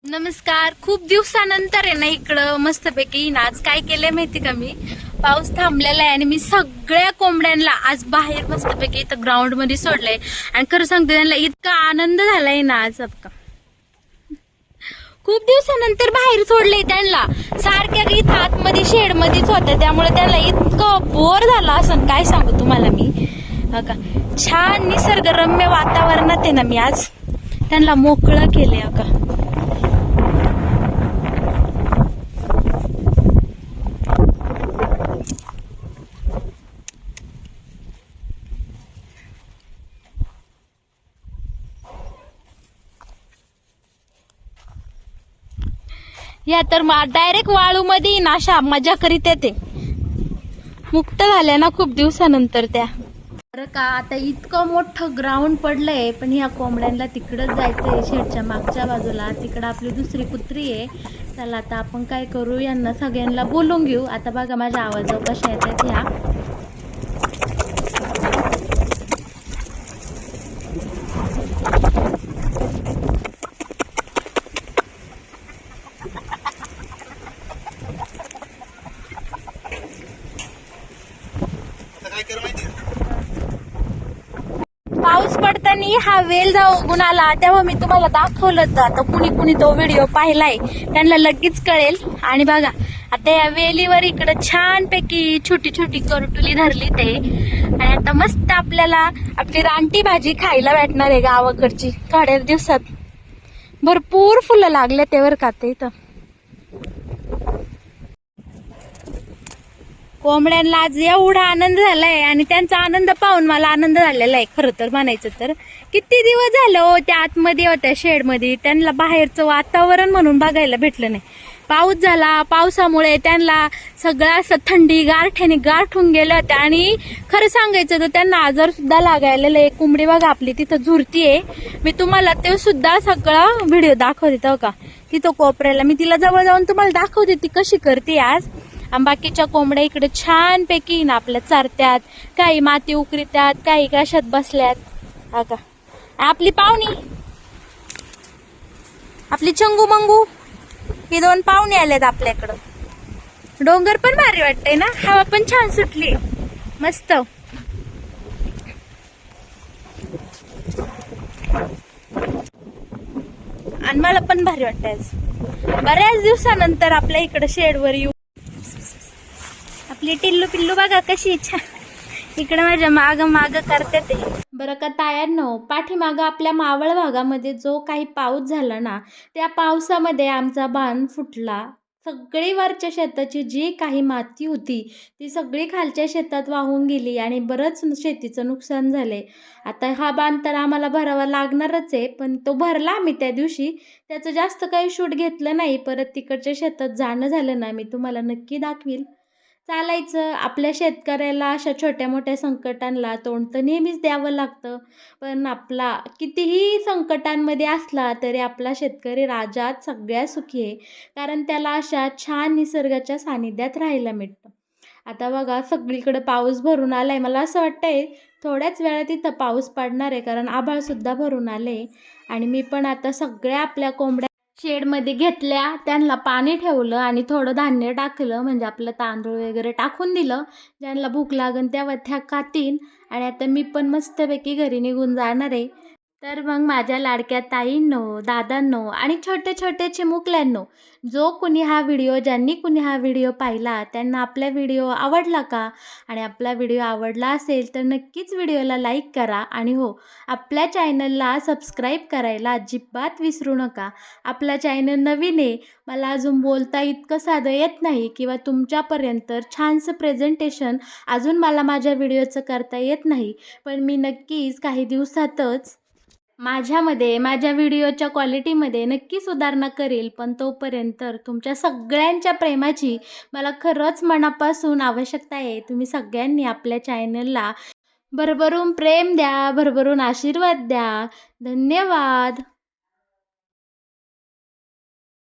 नमस्कार. खूप दिवसानंतर आहे ना इकडं मस्तपैकी आज काय केलंय माहिती का, मी पाऊस थांबलेला आहे आणि मी सगळ्या कोंबड्यांना आज बाहेर मस्तपैकी इथं ग्राउंड मध्ये सोडलंय. आणि खरं सांगते त्यांना इतका आनंद झालाय ना आज. खूप दिवसानंतर बाहेर सोडले त्यांना. सारख्या इथं आतमध्ये शेड मध्येच होत्या, त्यामुळे त्यांना इतकं बोर झालं असं काय सांगू तुम्हाला मी. का छान निसर्गरम्य वातावरणात आहे ना मी आज त्यांना मोकळं केले. का या तर डायरेक्ट वाळू मध्ये नाशा मजा करीत येते. मुक्त झाल्या ना खूप दिवसानंतर त्या. बरं का, आता इतकं मोठं ग्राउंड पडलंय, पण ह्या कोंबड्यांना तिकडच जायचंय शेडच्या मागच्या बाजूला. तिकडं आपली दुसरी कुत्री आहे. चला आता आपण काय करू, यांना सगळ्यांना बोलून घेऊ. आता बघा माझ्या आवाजावर कशा येतात ह्या. पाऊस पडताना हा वेल जेव्हा उगून आला तेव्हा मी तुम्हाला दाखवलं. आता कुणी कुणी तो व्हिडिओ पाहिलाय त्यांना लगेच कळेल. आणि बघा आता या वेलीवर इकडं छानपैकी छोटी छोटी करटुली धरली ते. आणि आता मस्त आपल्याला आपली रानटी भाजी खायला भेटणार आहे गावाकडची. थोड्या दिवसात भरपूर फुलं लागले तेवर का ते इथं. कोंबड्यांना आज एवढा आनंद झालाय आणि त्यांचा आनंद पाहून मला आनंद झालेला आहे. खरं तर म्हणायचं तर किती दिवस झालं हो त्या आतमध्ये होत्या शेडमध्ये, त्यांना बाहेरचं वातावरण म्हणून बघायला भेटलं नाही. पाऊस झाला, पावसामुळे त्यांना सगळं असं थंडी गारठ्याने गारठून गेलं होत्या. आणि खरं सांगायचं तर त्यांना आजार सुद्धा लागायला. एक कोंबडी बघा आपली तिथं झुरतीये. मी तुम्हाला ते सुद्धा सगळं व्हिडिओ दाखवते का तिथं कोपऱ्याला. मी तिला जवळ जाऊन तुम्हाला दाखवते ती कशी करते आज. आणि बाकीच्या कोंबड्या इकडे छानपैकी ना आपल्या चारत्यात, काही माती उकरीत्यात, काही कशात बसल्यात. का आपली पाहुणी, आपली चंगू मंगू, ही दोन पाहुणे आल्यात आपल्याकडं. डोंगर पण भारी वाटतंय ना, हवा पण छान सुटली मस्त. आणि मला पण भारी वाटतंय आज. बऱ्याच दिवसानंतर आपल्या इकडे शेडवर येऊ. आपली टिल्लू पिल्लू बघा कशी छान इकडे माझ्या माग माग करते ते. बरं का तायांनो, पाठीमाग आपल्या मावळ भागामध्ये जो काही पाऊस झाला ना, त्या पावसामध्ये आमचा बांध फुटला. सगळी वरच्या शेताची जी काही माती होती ती सगळी खालच्या शेतात वाहून गेली आणि बरंच शेतीचं नुकसान झालंय. आता हा बांध तर आम्हाला भरावा लागणारच आहे, पण तो भरला आम्ही त्या दिवशी. त्याचं जास्त काही शूट घेतलं नाही. परत तिकडच्या शेतात जाणं झालं ना, मी तुम्हाला नक्की दाखवील. चालायचं. आपल्या शेतकऱ्याला अशा छोट्या मोठ्या संकटांना तोंड तर नेहमीच द्यावं लागतं. पण आपला कितीही संकटांमध्ये असला तरी आपला शेतकरी राज्यात सगळ्यात सुखी आहे, कारण त्याला अशा छान निसर्गाच्या सानिध्यात राहायला मिळतं. आता बघा सगळीकडे पाऊस भरून आलाय. मला असं वाटतंय थोड्याच वेळात इथं पाऊस पडणार आहे, कारण आभाळसुद्धा भरून आले. आणि मी पण आता सगळ्या आपल्या कोंबड्या शेडमध्ये घेतल्या, त्यांना पाणी ठेवलं आणि थोडं धान्य टाकलं, म्हणजे आपलं तांदूळ वगैरे टाकून दिलं. ज्यांना भूक लागन तेव्हा त्या खातील. आणि आता मी पण मस्तपैकी घरी निघून जाणार आहे. तर मग माझ्या लाडक्या ताईंनो, दादांनो आणि छोटे छोटे चिमुकल्यांनो, ज्यांनी कुणी हा व्हिडिओ पाहिला त्यांना आपला व्हिडिओ आवडला का? आणि आपला व्हिडिओ आवडला असेल तर नक्कीच व्हिडिओला लाईक करा. आणि हो, आपल्या चॅनलला सबस्क्राईब करायला अजिबात विसरू नका. आपला चॅनल नवीन आहे, मला अजून बोलता इतकं साधं येत नाही, किंवा तुमच्यापर्यंत छानसं प्रेझेंटेशन अजून मला माझ्या व्हिडिओचं करता येत नाही. पण मी नक्कीच काही दिवसातच माझ्या व्हिडिओच्या क्वालिटीमध्ये नक्की सुधारणा करेल. पण तोपर्यंत तुमच्या सगळ्यांच्या प्रेमाची मला खरंच मनापासून आवश्यकता आहे. तुम्ही सगळ्यांनी आपल्या चॅनलला भरभरून प्रेम द्या, भरभरून आशीर्वाद द्या. धन्यवाद.